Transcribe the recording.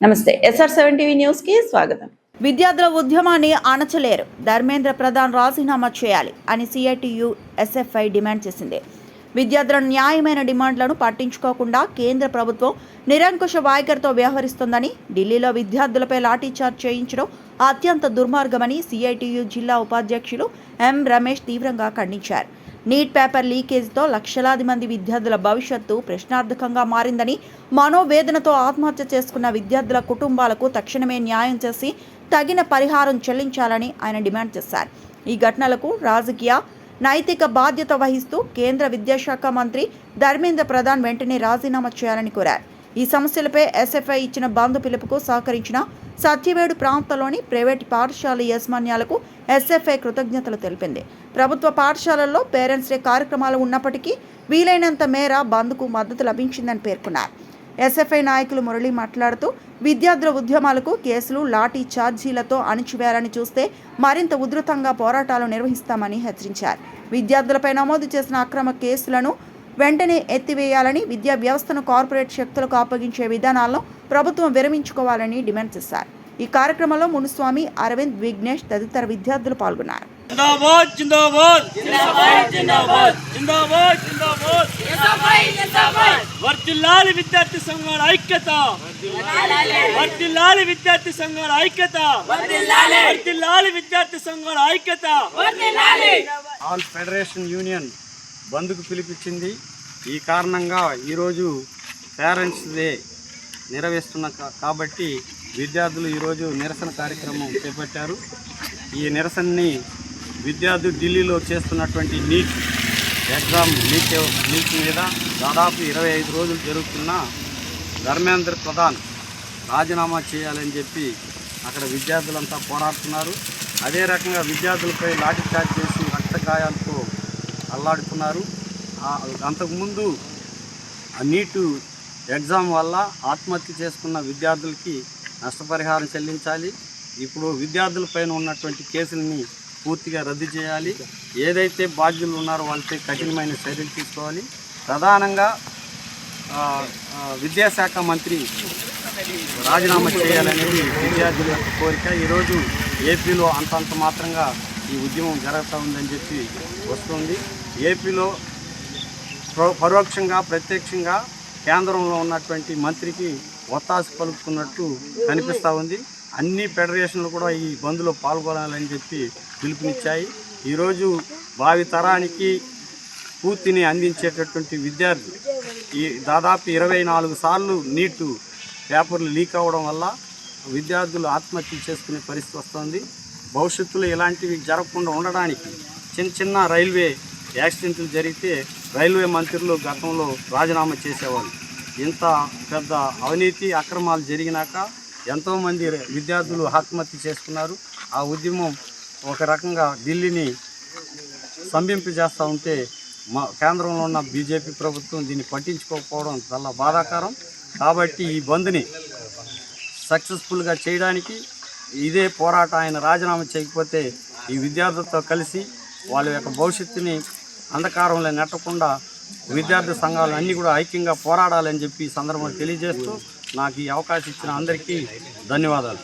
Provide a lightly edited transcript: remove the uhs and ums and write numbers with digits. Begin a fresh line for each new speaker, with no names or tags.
నమస్తే SR7 TV news కి స్వాగతం.
విద్యార్థుల ఉద్యమాన్ని అణచలేరు, ధర్మేంద్ర ప్రధాన్ రాజీనామా చేయాలి అని CITU SFI డిమాండ్ చేసింది. విద్యార్థుల న్యాయమైన డిమాండ్లను పట్టించుకోకుండా కేంద్ర ప్రభుత్వం నిరంకుశ వైఖరితో వ్యవహరిస్తోందని, ఢిల్లీలో విద్యార్థులపై లాఠీచార్జ్ చేయించడం అత్యంత దుర్మార్గమని CITU జిల్లా ఉపాధ్యక్షులు M రమేష్ తీవ్రంగా ఖండించారు. నీట్ పేపర్ లీకేజ్తో లక్షలాది మంది విద్యార్థుల భవిష్యత్తు ప్రశ్నార్థకంగా మారిందని, మనోవేదనతో ఆత్మహత్య చేసుకున్న విద్యార్థుల కుటుంబాలకు తక్షణమే న్యాయం చేసి తగిన పరిహారం చెల్లించాలని ఆయన డిమాండ్ చేశారు. ఈ ఘటనలకు రాజకీయ నైతిక బాధ్యత వహిస్తూ కేంద్ర విద్యాశాఖ మంత్రి ధర్మేంద్ర ప్రధాన్ వెంటనే రాజీనామా చేయాలని కోరారు. ఈ సమస్యలపై SFI ఇచ్చిన బంద్ పిలుపుకు సహకరించిన సత్యవేడు ప్రాంతంలోని ప్రైవేటు పాఠశాల యాజమాన్యాలకు SFI కృతజ్ఞతలు తెలిపింది. ప్రభుత్వ పాఠశాలల్లో పేరెంట్స్ డే కార్యక్రమాలు ఉన్నప్పటికీ వీలైనంత మేర బంద్కు మద్దతు లభించిందని పేర్కొన్నారు. SFI నాయకులు మురళి మాట్లాడుతూ, విద్యార్థుల ఉద్యమాలకు కేసులు, లాఠీ ఛార్జీలతో అణిచివేయాలని చూస్తే మరింత ఉధృతంగా పోరాటాలు నిర్వహిస్తామని హెచ్చరించారు. విద్యార్థులపై నమోదు చేసిన అక్రమ కేసులను వెంటనే ఎత్తివేయాలని, విద్యా వ్యవస్థను కార్పొరేట్ శక్తులకు అప్పగించే విధానాలను ప్రభుత్వం విరమించుకోవాలని డిమాండ్ చేశారు. ఈ కార్యక్రమంలో మునుస్వామి, అరవింద్, విఘ్నేష్ తదితర విద్యార్థులు పాల్గొన్నారు.
వర్ధిల్లాలి విద్యార్థి సంఘాల ఐక్యత, వర్ధిల్లాలి విద్యార్థి సంఘాల ఐక్యత, వర్ధిల్లాలి విద్యార్థి సంఘాల ఐక్యత.
ఆల్ ఫెడరేషన్ యూనియన్ బంద్కు పిలిపించింది. ఈ కారణంగా ఈరోజు పేరెంట్స్ డే నిర్వహిస్తున్న కాబట్టి విద్యార్థులు ఈరోజు నిరసన కార్యక్రమం చేపట్టారు. ఈ నిరసనని విద్యార్థులు ఢిల్లీలో చేస్తున్నటువంటి నీట్ ఎగ్జామ్ లీక్ మీద దాదాపు 25 రోజులు జరుగుతున్న ధర్మేంద్ర ప్రధాన్ రాజీనామా చేయాలని చెప్పి అక్కడ విద్యార్థులంతా పోరాడుతున్నారు. అదే రకంగా విద్యార్థులపై లాఠీచార్జ్ చేసి రక్త గాయాలతో అల్లాడుతున్నారు. అంతకుముందు నీటు ఎగ్జామ్ వల్ల ఆత్మహత్య చేసుకున్న విద్యార్థులకి నష్టపరిహారం చెల్లించాలి. ఇప్పుడు విద్యార్థులపైన ఉన్నటువంటి కేసులని పూర్తిగా రద్దు చేయాలి. ఏదైతే బాధ్యులు ఉన్నారో వాళ్ళపై కఠినమైన చర్యలు తీసుకోవాలి. ప్రధానంగా విద్యాశాఖ మంత్రి రాజీనామా చేయాలనేది విద్యార్థుల యొక్క కోరిక. ఈరోజు ఏపీలో అంతంత మాత్రంగా ఈ ఉద్యమం జరుగుతూ ఉందని చెప్పి వస్తుంది. ఏపీలో పరోక్షంగా ప్రత్యక్షంగా కేంద్రంలో ఉన్నటువంటి మంత్రికి ఒత్తాసు పలుకుతున్నట్టు కనిపిస్తూ ఉంది. అన్ని ఫెడరేషన్లు కూడా ఈ బంద్లో పాల్గొనాలని చెప్పి పిలుపునిచ్చాయి. ఈరోజు భావి తరానికి పూర్తిని అందించేటటువంటి విద్యార్థి ఈ దాదాపు 24 సార్లు నీటు పేపర్లు లీక్ అవ్వడం వల్ల విద్యార్థులు ఆత్మహత్య చేసుకునే పరిస్థితి వస్తుంది. భవిష్యత్తులో ఇలాంటివి జరగకుండా ఉండడానికి చిన్న రైల్వే యాక్సిడెంట్లు జరిగితే రైల్వే మంత్రులు గతంలో రాజీనామా చేసేవాళ్ళు. ఇంత పెద్ద అవినీతి అక్రమాలు జరిగినాక ఎంతోమంది విద్యార్థులు ఆత్మహత్య చేసుకున్నారు. ఆ ఉద్యమం ఒక రకంగా ఢిల్లీని స్తంభింపజేస్తూ ఉంటే కేంద్రంలో ఉన్న బీజేపీ ప్రభుత్వం దీన్ని పట్టించుకోకపోవడం చాలా బాధాకరం. కాబట్టి ఈ బంద్ని సక్సెస్ఫుల్గా చేయడానికి ఇదే పోరాటం. ఆయన రాజీనామా చేయకపోతే ఈ విద్యార్థులతో కలిసి వాళ్ళ యొక్క భవిష్యత్తుని అంధకారంలో నెట్టకుండా విద్యార్థి సంఘాలు అన్నీ కూడా ఐక్యంగా పోరాడాలని చెప్పి ఈ సందర్భంగా తెలియజేస్తూ నాకు ఈ అవకాశం ఇచ్చిన అందరికీ ధన్యవాదాలు.